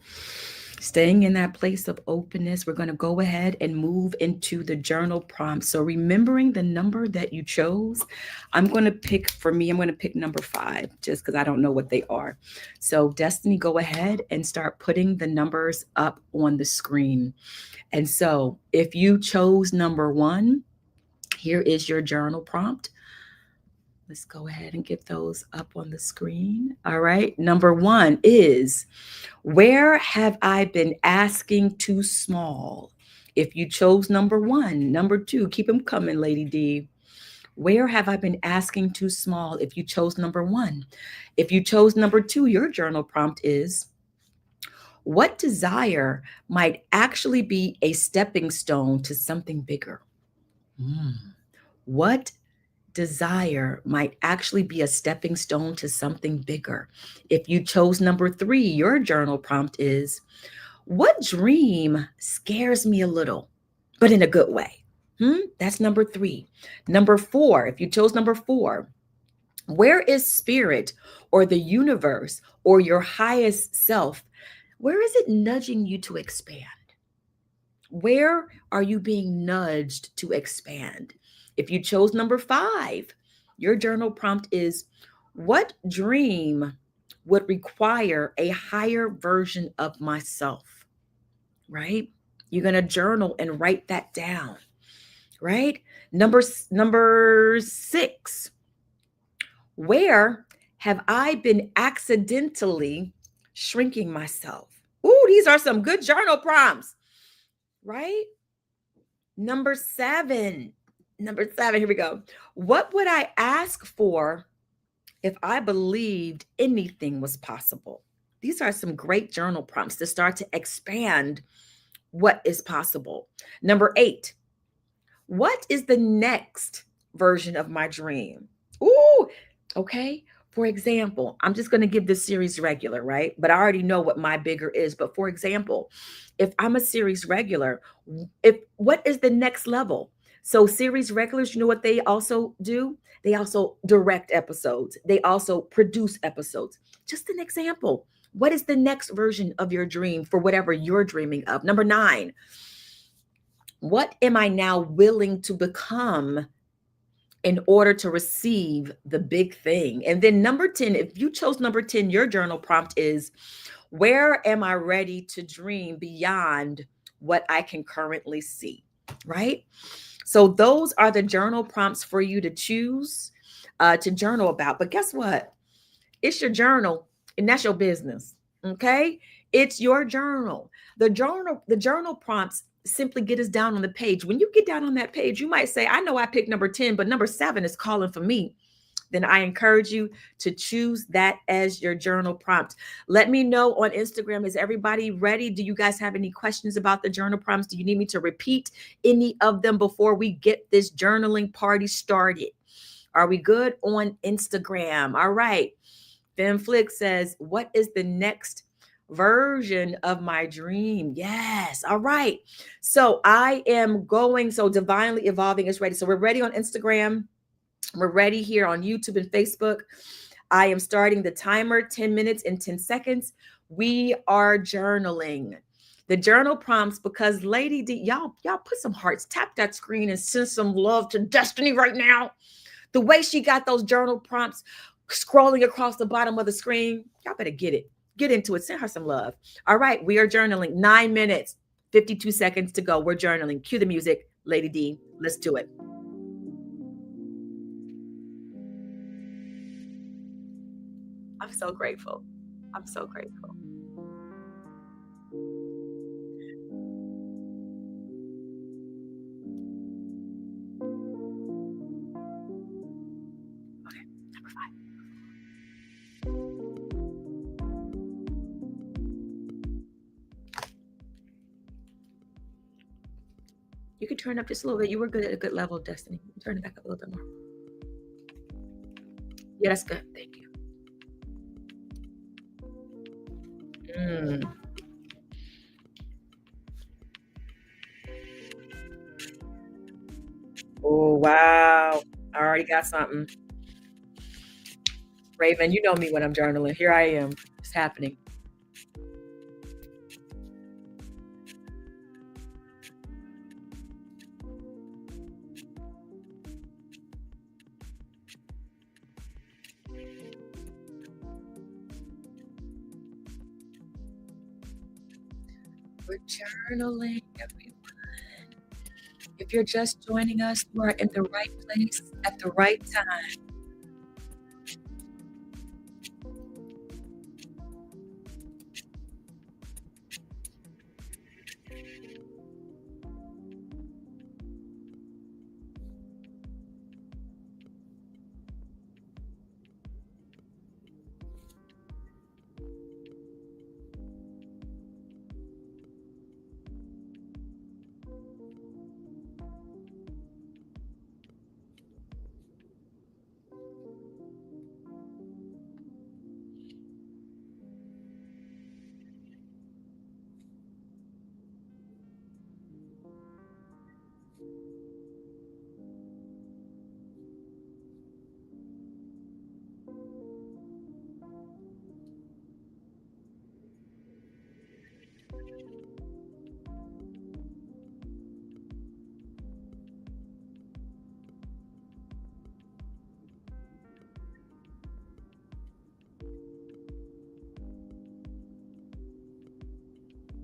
staying in that place of openness, we're going to go ahead and move into the journal prompt. So remembering the number that you chose, I'm going to pick number 5, just because I don't know what they are. So Destiny, go ahead and start putting the numbers up on the screen. And so if you chose number 1, here is your journal prompt. Let's go ahead and get those up on the screen. All right. Number 1 is, where have I been asking too small? If you chose number 1, number 2, keep them coming, Lady D. Where have I been asking too small? If you chose number 1. If you chose number 2, your journal prompt is, what desire might actually be a stepping stone to something bigger? What desire might actually be a stepping stone to something bigger? If you chose number 3, your journal prompt is, what dream scares me a little, but in a good way? That's number 3. Number 4, if you chose number 4, where is spirit or the universe or your highest self? Where is it nudging you to expand? Where are you being nudged to expand? If you chose number 5, your journal prompt is, what dream would require a higher version of myself? Right? You're going to journal and write that down. Right? Number 6, where have I been accidentally shrinking myself? Ooh, these are some good journal prompts. Right? Number 7, here we go. What would I ask for if I believed anything was possible? These are some great journal prompts to start to expand what is possible. Number 8, what is the next version of my dream? Ooh, okay. For example, I'm just going to give this series regular, right? But I already know what my bigger is. But for example, if I'm a series regular, what is the next level? So series regulars, you know what they also do? They also direct episodes. They also produce episodes. Just an example. What is the next version of your dream for whatever you're dreaming of? Number 9, what am I now willing to become in order to receive the big thing? And then number 10, if you chose number 10, your journal prompt is, where am I ready to dream beyond what I can currently see? Right? So those are the journal prompts for you to choose to journal about. But guess what? It's your journal, and that's your business. Okay? It's your journal. The journal prompts simply get us down on the page. When you get down on that page, you might say, I know I picked number 10, but number 7 is calling for me. Then I encourage you to choose that as your journal prompt. Let me know on Instagram. Is everybody ready? Do you guys have any questions about the journal prompts? Do you need me to repeat any of them before we get this journaling party started? Are we good on Instagram? All right. Flick says, what is the next version of my dream. Yes. All right. So Divinely Evolving is ready. So we're ready on Instagram. We're ready here on YouTube and Facebook. I am starting the timer, 10 minutes and 10 seconds. We are journaling. The journal prompts, because Lady D, y'all put some hearts, tap that screen and send some love to Destiny right now. The way she got those journal prompts scrolling across the bottom of the screen, y'all better get it. Get into it. Send her some love. All right, we are journaling. 9 minutes, 52 seconds to go. We're journaling. Cue the music, Lady D. Let's do it. I'm so grateful. I'm so grateful. Okay, number 5. You can turn up just a little bit. You were good at a good level, Destiny. Turn it back up a little bit more. Yeah, that's good. Thank you. Oh, wow. I already got something. Raven, you know me when I'm journaling. Here I am. It's happening. We're journaling, everyone. If you're just joining us, you are in the right place at the right time.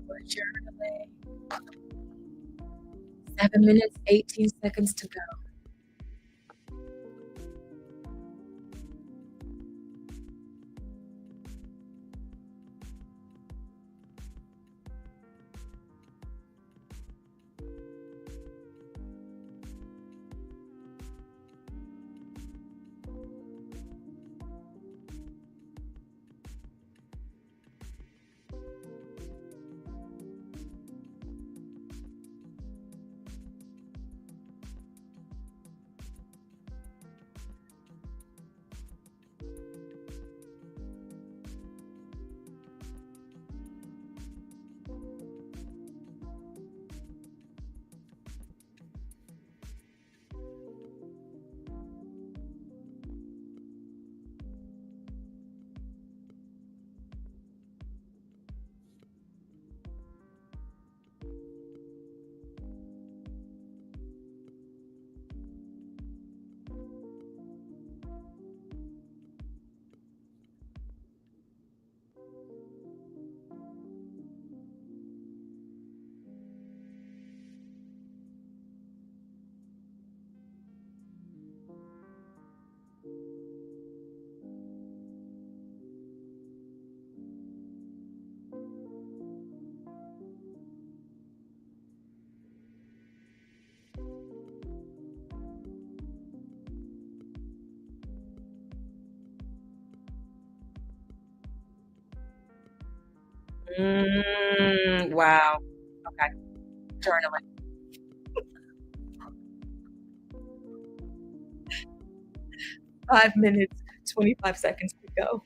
We're journaling. 7 minutes, 18 seconds to go. Wow. Okay. Journaling. 5 minutes, 25 seconds to go.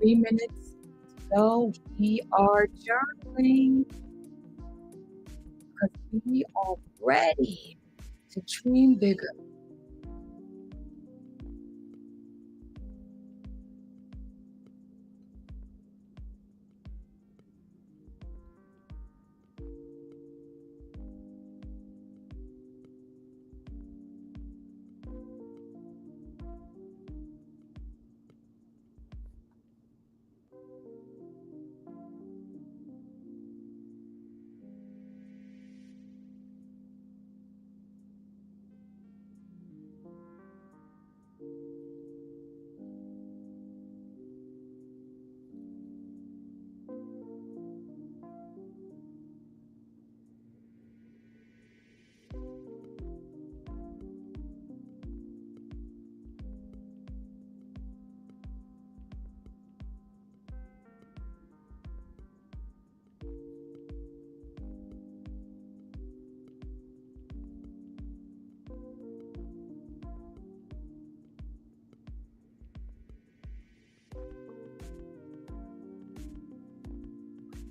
3 minutes to go. We are journaling because we are ready to dream bigger.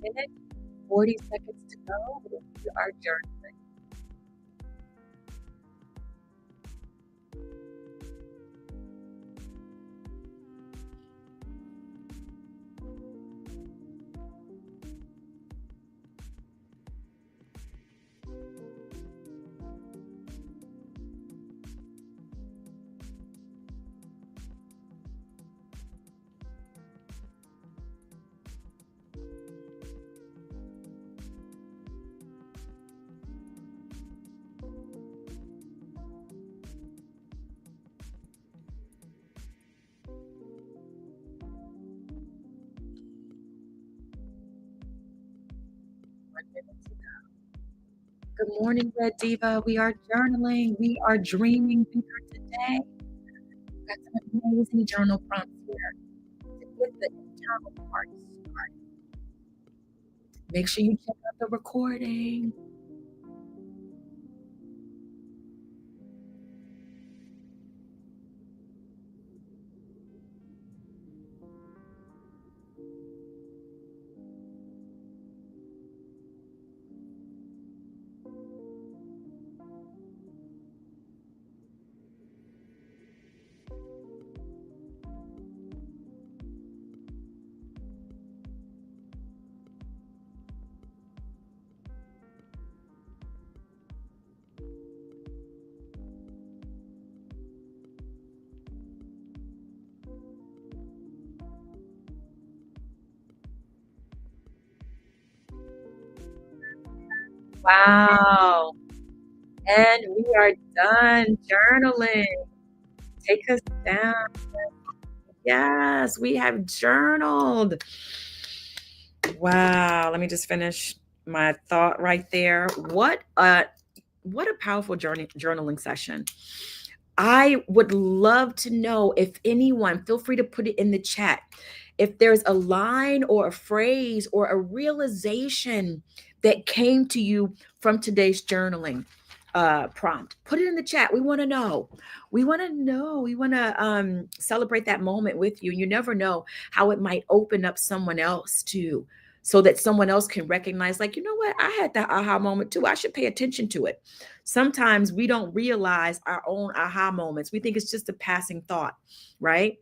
Minute, 40 seconds to go. We are journaling. Good morning, Red Diva. We are journaling. We are dreaming bigger today. We've got some amazing journal prompts here to get the internal part started. Make sure you check out the recording. Wow. And we are done journaling. Take us down. Yes, we have journaled. Wow. Let me just finish my thought right there. What a powerful journaling session. I would love to know if anyone, feel free to put it in the chat. If there's a line or a phrase or a realization that came to you from today's journaling prompt, put it in the chat. We want to know. We want to know. We want to celebrate that moment with you. You never know how it might open up someone else too, so that someone else can recognize, like, you know what, I had that aha moment too. I should pay attention to it. Sometimes we don't realize our own aha moments. We think it's just a passing thought, right?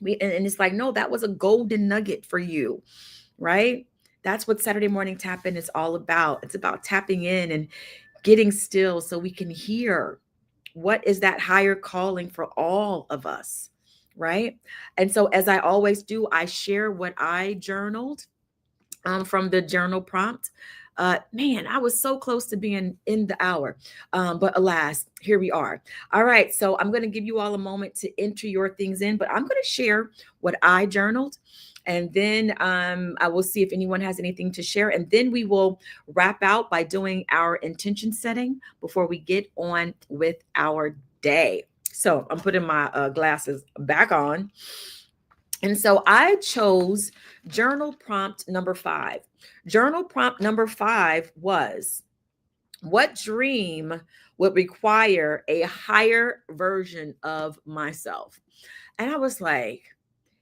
And it's like, no, that was a golden nugget for you, right? That's what Saturday Morning Tap In is all about. It's about tapping in and getting still so we can hear what is that higher calling for all of us, right? And so, as I always do, I share what I journaled from the journal prompt. Man, I was so close to being in the hour, but alas, here we are. All right, so I'm going to give you all a moment to enter your things in, but I'm going to share what I journaled, and then I will see if anyone has anything to share, and then we will wrap out by doing our intention setting before we get on with our day. So I'm putting my glasses back on. And so I chose journal prompt number 5. Journal prompt number 5 was, what dream would require a higher version of myself? And I was like,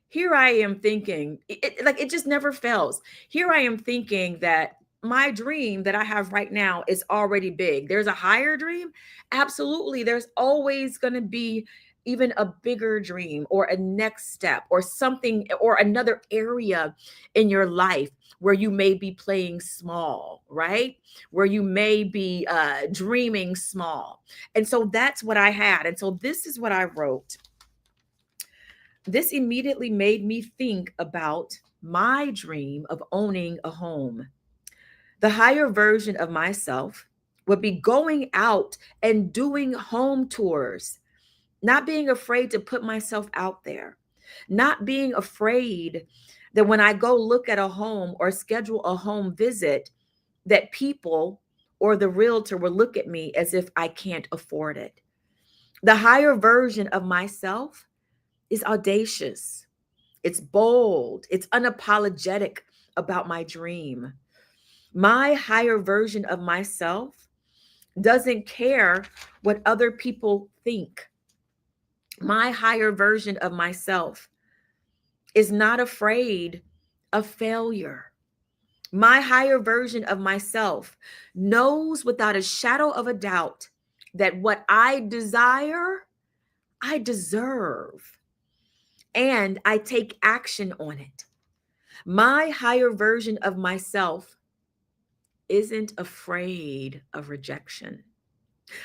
here I am thinking, like it just never fails. Here I am thinking that my dream that I have right now is already big. There's a higher dream. Absolutely. There's always going to be even a bigger dream or a next step or something or another area in your life where you may be playing small, right? Where you may be dreaming small. And so that's what I had. And so this is what I wrote. This immediately made me think about my dream of owning a home. The higher version of myself would be going out and doing home tours, not being afraid to put myself out there, not being afraid that when I go look at a home or schedule a home visit, that people or the realtor will look at me as if I can't afford it. The higher version of myself is audacious. It's bold. It's unapologetic about my dream. My higher version of myself doesn't care what other people think. My higher version of myself is not afraid of failure. My higher version of myself knows without a shadow of a doubt that what I desire, I deserve, and I take action on it. My higher version of myself isn't afraid of rejection.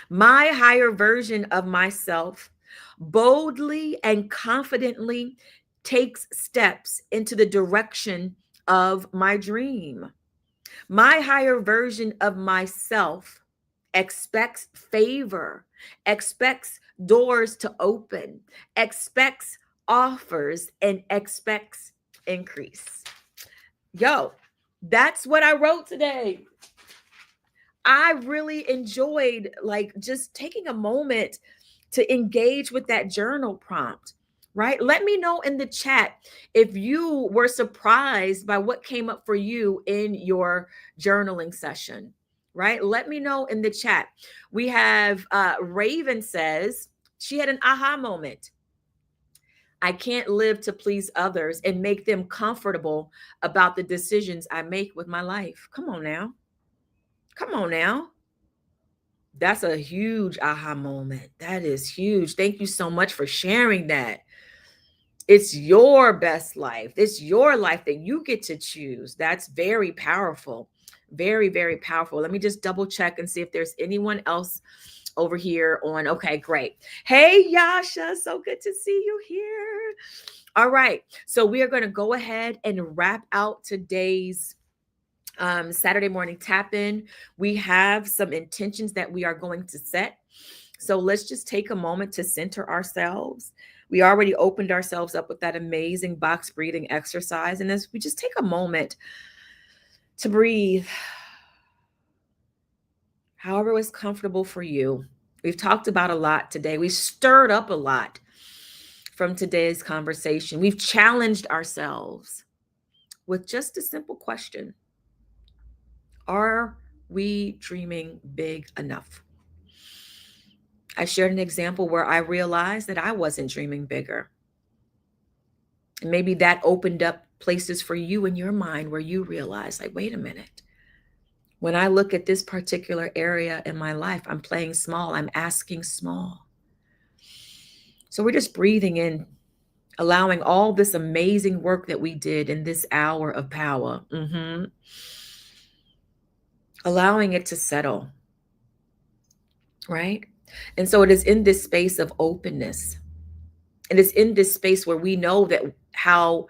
My higher version of myself boldly and confidently takes steps into the direction of my dream. My higher version of myself expects favor, expects doors to open, expects offers, and expects increase. Yo, that's what I wrote today. I really enjoyed like just taking a moment to engage with that journal prompt, right? Let me know in the chat if you were surprised by what came up for you in your journaling session, right? Let me know in the chat. We have Raven says she had an aha moment. I can't live to please others and make them comfortable about the decisions I make with my life. Come on now. Come on now. That's a huge aha moment. That is huge. Thank you so much for sharing that. It's your best life. It's your life that you get to choose. That's very powerful. Very, very powerful. Let me just double check and see if there's anyone else over here on. Okay, great. Hey, Yasha. So good to see you here. All right. So we are going to go ahead and wrap out today's Saturday morning tap in. We have some intentions that we are going to set. So let's just take a moment to center ourselves. We already opened ourselves up with that amazing box breathing exercise. And as we just take a moment to breathe, however is comfortable for you. We've talked about a lot today. We stirred up a lot from today's conversation. We've challenged ourselves with just a simple question. Are we dreaming big enough? I shared an example where I realized that I wasn't dreaming bigger. And maybe that opened up places for you in your mind where you realize, like, wait a minute. When I look at this particular area in my life, I'm playing small. I'm asking small. So we're just breathing in, allowing all this amazing work that we did in this hour of power. Allowing it to settle, right? And so it is in this space of openness. It is in this space where we know that how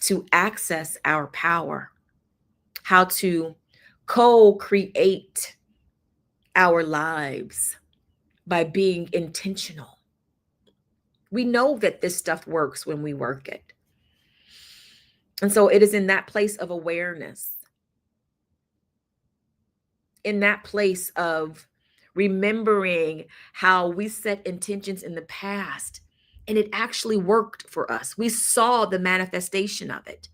to access our power, how to co-create our lives by being intentional. We know that this stuff works when we work it. And so it is in that place of awareness, in that place of remembering how we set intentions in the past and it actually worked for us. We saw the manifestation of it.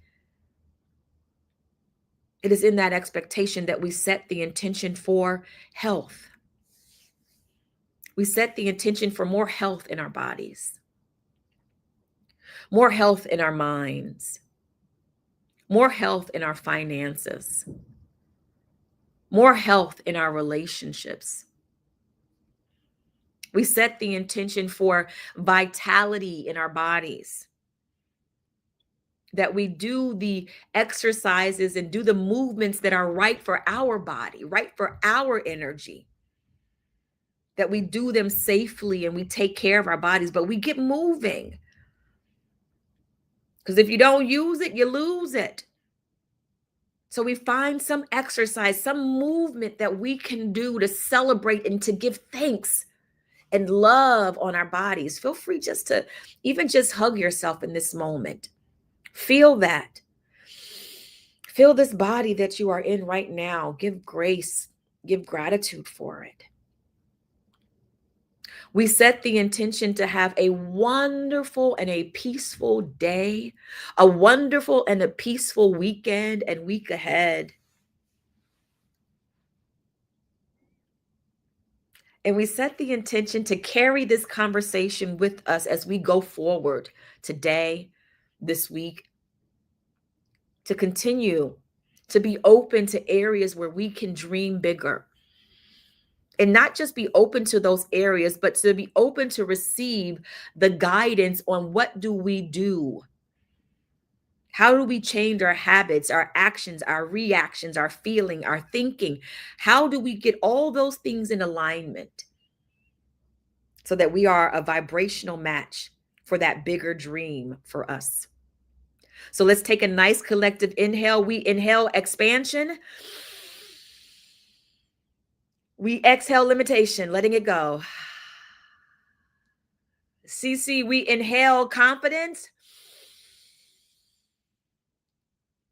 It is in that expectation that we set the intention for health. We set the intention for more health in our bodies. more health in our minds, more health in our finances, more health in our relationships. We set the intention for vitality in our bodies, that we do the exercises and do the movements that are right for our body, right for our energy, that we do them safely and we take care of our bodies, but we get moving. Because if you don't use it, you lose it. So we find some exercise, some movement that we can do to celebrate and to give thanks and love on our bodies. Feel free just to even just hug yourself in this moment. Feel that. Feel this body that you are in right now. Give grace, give gratitude for it. We set the intention to have a wonderful and a peaceful day, a wonderful and a peaceful weekend and week ahead. And we set the intention to carry this conversation with us as we go forward today, this week, to continue to be open to areas where we can dream bigger. And not just be open to those areas, but to be open to receive the guidance on what do we do? How do we change our habits, our actions, our reactions, our feeling, our thinking? How do we get all those things in alignment so that we are a vibrational match for that bigger dream for us? So let's take a nice collective inhale. We inhale expansion. We exhale limitation, letting it go. CC, we inhale confidence.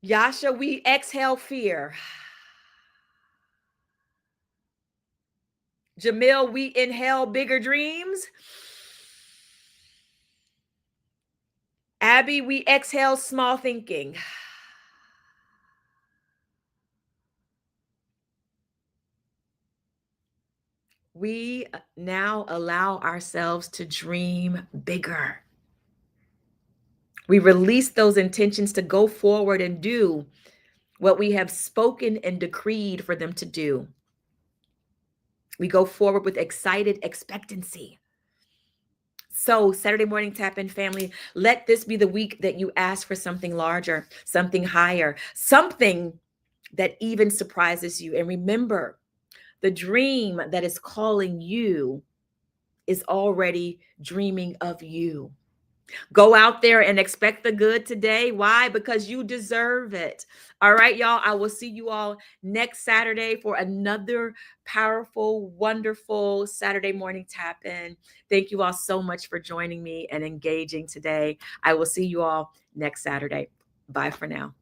Yasha, we exhale fear. Jamil, we inhale bigger dreams. Abby, we exhale small thinking. We now allow ourselves to dream bigger. We release those intentions to go forward and do what we have spoken and decreed for them to do. We go forward with excited expectancy. So, Saturday Morning Tap In family, let this be the week that you ask for something larger, something higher, something that even surprises you. And remember, the dream that is calling you is already dreaming of you. Go out there and expect the good today. Why? Because you deserve it. All right, y'all. I will see you all next Saturday for another powerful, wonderful Saturday Morning Tap In. Thank you all so much for joining me and engaging today. I will see you all next Saturday. Bye for now.